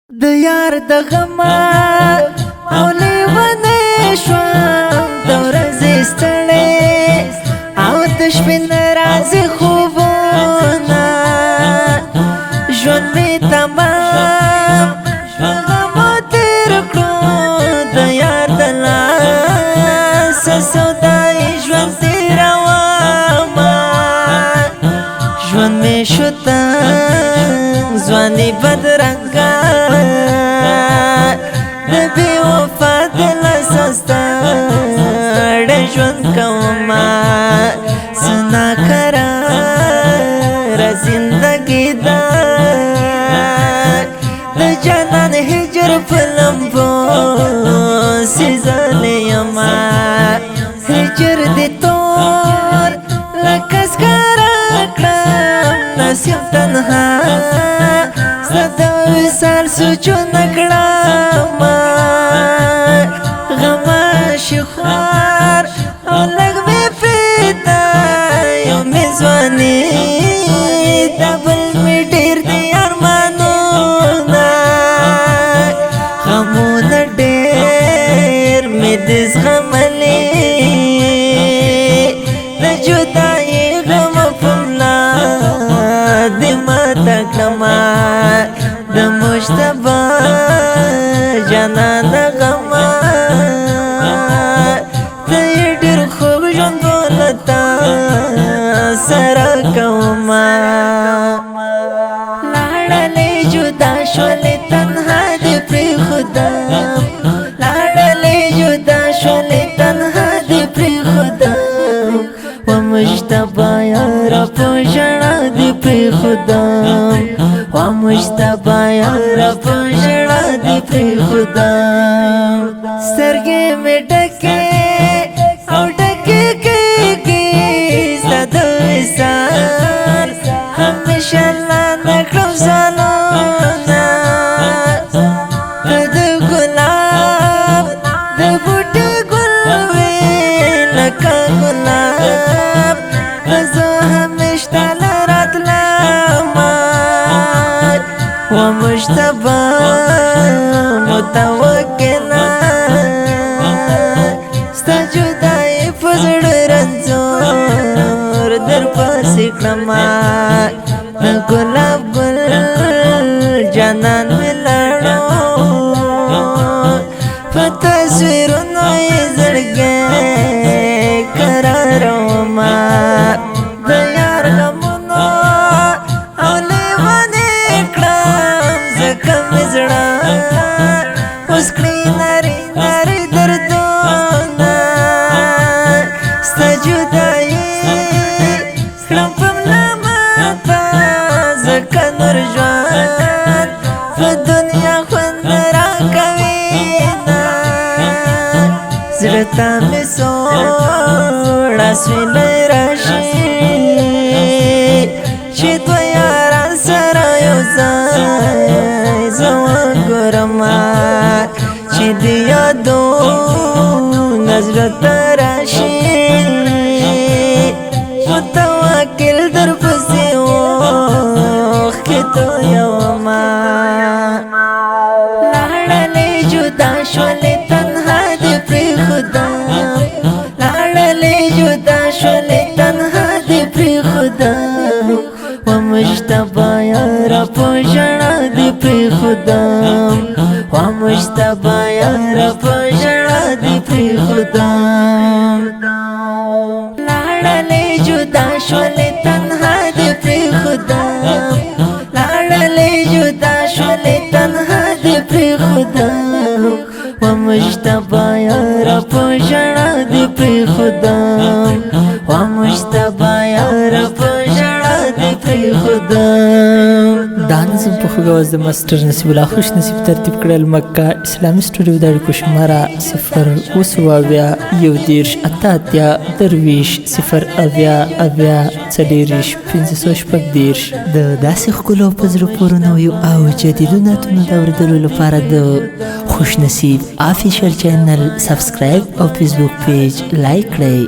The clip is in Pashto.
د یار د غما او لیونې شوم د ورځې ستړې او د شپې ناراضي خوبونه ژوند مې تمام غمو تېر کړو د یار د لاسه سودایي ژوند تېرومه ژوند مې شو تنګ ځواني بدرنګه د بې وفا د لاسه ستړی ژوند کومه څه ناقراره زندګي ده د جانان هجر په لمبو سېزلی یمه هجر دې تور لکه سکاره کړم نصیب تنها ستا د وصال سوچونه کړم غماشي خوار او لږ مې پرېږده یو مې ځواني دا بل مې ډېر دي ارمانونه غمونه ډېر مې دي زغملي د جدایي غمه په ملا دې ماته کړمه د مجتبی جانانه غمه ته یې ډېر خوږ ژوندونه تا سره کومه لاړلې جدا شولې تنها دې پرېښودم لاړلې جدا شولې تنها دې پرېښودم و مجتبی یاره په ژړا دې پرېښودم و مجتبی یاره په ژړا دې پرېښودم سترګې مې ډکې او ډکې کېږي ستا د وصال همیشه لاندې کړم ځانونه ته د ګلاب د بوټي ګل وې لکه ګلاب زه همیش تاله راتلمه و مجتبی متوکله ستا جدایي په زړه رنځور درپسې کړمه د ګلاب ګل جانان مې لاړو په تصویرونو یې زړګی قرارومه د یار غمونو او لیونې کړم ځکه مې زړه اوس کړي ناري ناري دردونه ستا جدایي کړم په ملا ماته ځکه نور ژوند په دنیا خوند راکوينه زړه ته مې سوړ اسویلی راشي چې دوه یاران سره یو ځای زه وګورمه چې د یادونه زړه ته راشي متوکل درپسې اوښکې تویومه لاړلې جدا شولې تنها دې پرېښودم لاړلې جدا شولې تنها دې پرېښودم و مجتبی یاره په ژړا دې پرېښودم و مجتبی یاره په ژړا دې پرېښودم لاړلې جدا شولې تنها دې پرېښودم لاړلې جدا شولې تنها دې پرېښودم و مجتبی یاره په ژړا دې پرېښودم و مجتبی یاره په ژړا دې پرېښودم دا نظم په خوږ اواز د ماسټر نصیب الله خوش نصیب ترتیب کړل مکه اسلامي سټوډیو د اړیکو شماره 0 0 د داسې ښکلو په زړه پورې نویو او جدیدو نعتونو د اورېدلو لپاره د خوش نصیب افیشل چینل سبسکرایب او فیسبوک پیج لایک کړئ